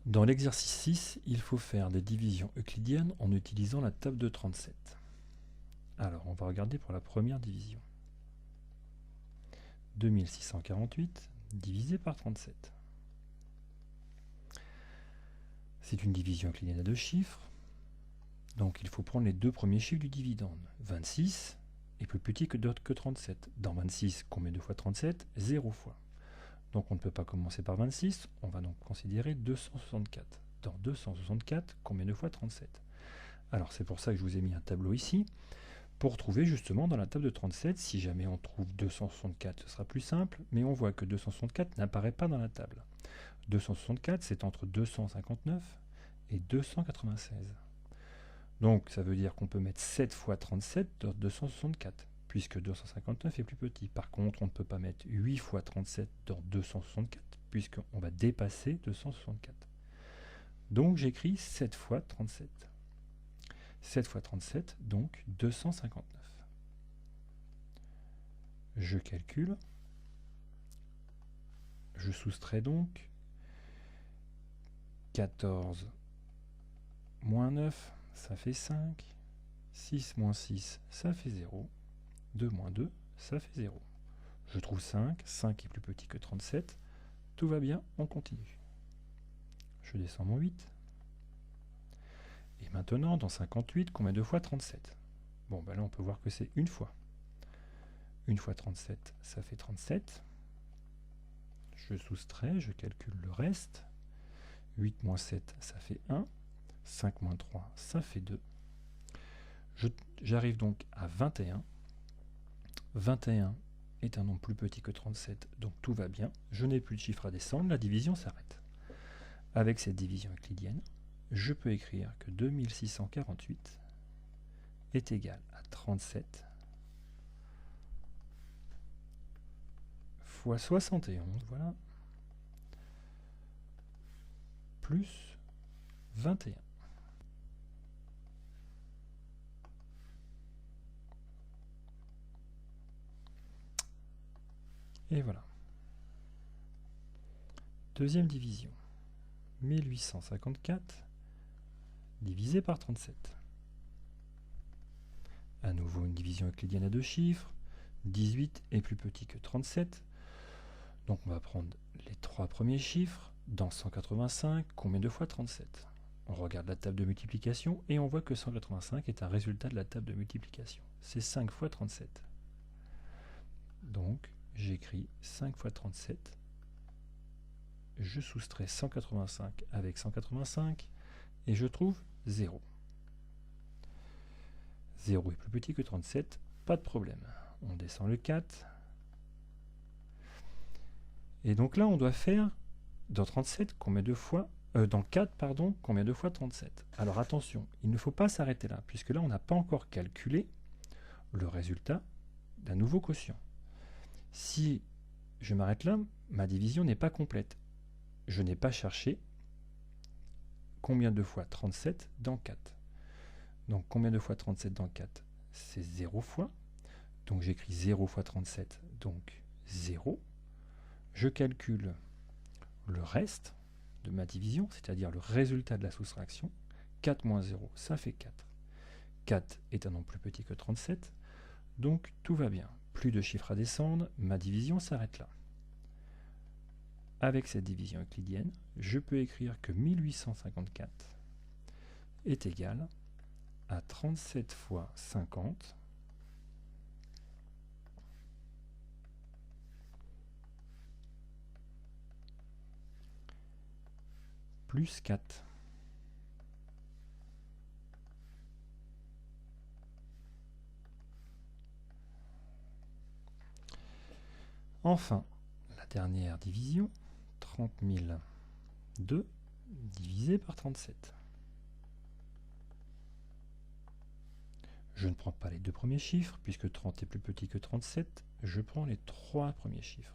Dans l'exercice 6, il faut faire des divisions euclidiennes en utilisant la table de 37. Alors, on va regarder pour la première division. 2648 divisé par 37. C'est une division euclidienne à deux chiffres. Donc il faut prendre les deux premiers chiffres du dividende. 26 est plus petit que 37. Dans 26, combien de fois 37? 0 fois. Donc on ne peut pas commencer par 26, on va donc considérer 264. Dans 264, combien de fois 37? Alors c'est pour ça que je vous ai mis un tableau ici, pour trouver justement dans la table de 37, si jamais on trouve 264, ce sera plus simple, mais on voit que 264 n'apparaît pas dans la table. 264, c'est entre 259 et 296. Donc ça veut dire qu'on peut mettre 7 fois 37 dans 264, puisque 259 est plus petit. Par contre, on ne peut pas mettre 8 fois 37 dans 264, puisqu'on va dépasser 264. Donc j'écris 7 fois 37. 7 fois 37, donc 259. Je calcule. Je soustrais donc 14 moins 9, ça fait 5. 6 moins 6, ça fait 0. 2 moins 2, ça fait 0. Je trouve 5. 5 est plus petit que 37. Tout va bien, on continue. Je descends mon 8. Et maintenant, dans 58, combien de fois 37? Bon, ben là, on peut voir que c'est une fois. Une fois 37, ça fait 37. Je soustrais, je calcule le reste. 8 moins 7, ça fait 1. 5 moins 3, ça fait 2. J'arrive donc à 21. 21 est un nombre plus petit que 37, donc tout va bien. Je n'ai plus de chiffre à descendre, la division s'arrête. Avec cette division euclidienne, je peux écrire que 2648 est égal à 37 fois 71, voilà, plus 21. Et voilà. Deuxième division. 1854 divisé par 37. À nouveau une division euclidienne à deux chiffres. 18 est plus petit que 37. Donc on va prendre les trois premiers chiffres. Dans 185, combien de fois 37? On regarde la table de multiplication et on voit que 185 est un résultat de la table de multiplication. C'est 5 fois 37. Donc j'écris 5 fois 37. Je soustrais 185 avec 185 et je trouve 0. 0 est plus petit que 37, pas de problème. On descend le 4. Et donc là, on doit faire dans 37 combien de fois dans 4, pardon, combien de fois 37? Alors attention, il ne faut pas s'arrêter là, puisque là, on n'a pas encore calculé le résultat d'un nouveau quotient. Si je m'arrête là, ma division n'est pas complète. Je n'ai pas cherché combien de fois 37 dans 4. Donc combien de fois 37 dans 4? C'est 0 fois. Donc j'écris 0 fois 37, donc 0. Je calcule le reste de ma division, c'est-à-dire le résultat de la soustraction. 4 moins 0, ça fait 4. 4 est un nombre plus petit que 37, donc tout va bien. Plus de chiffres à descendre, ma division s'arrête là. Avec cette division euclidienne, je peux écrire que 1854 est égal à 37 fois 50 plus 4. Enfin, la dernière division, 30 002 divisé par 37. Je ne prends pas les deux premiers chiffres, puisque 30 est plus petit que 37, je prends les trois premiers chiffres.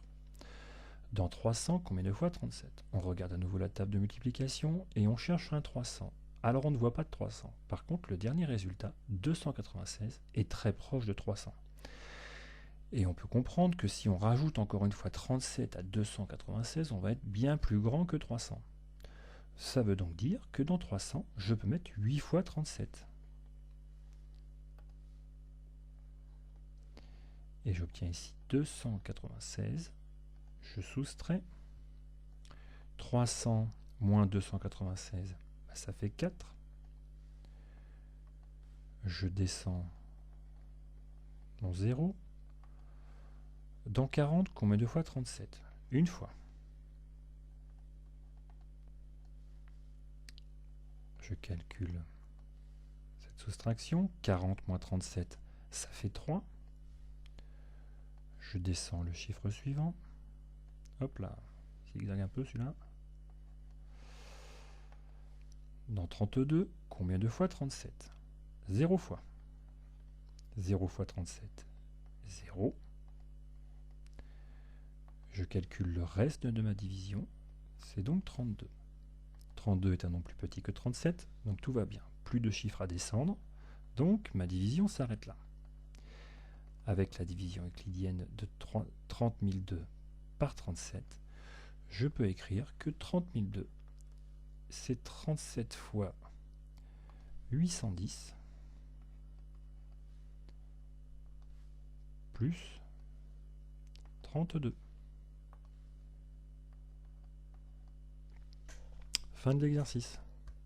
Dans 300, combien de fois 37? On regarde à nouveau la table de multiplication et on cherche un 300. Alors on ne voit pas de 300. Par contre, le dernier résultat, 296, est très proche de 300. Et on peut comprendre que si on rajoute encore une fois 37 à 296, on va être bien plus grand que 300. Ça veut donc dire que dans 300, je peux mettre 8 fois 37. Et j'obtiens ici 296. Je soustrais. 300 moins 296, ça fait 4. Je descends mon 0. Dans 40, combien de fois 37? Une fois. Je calcule cette soustraction. 40 moins 37, ça fait 3. Je descends le chiffre suivant. Hop là, zigzag un peu celui-là. Dans 32, combien de fois 37? 0 fois. 0 fois 37, 0. Je calcule le reste de ma division, c'est donc 32. 32 est un nombre plus petit que 37, donc tout va bien. Plus de chiffres à descendre, donc ma division s'arrête là. Avec la division euclidienne de 30 002 par 37, je peux écrire que 30 002, c'est 37 fois 810 plus 32. Fin de l'exercice.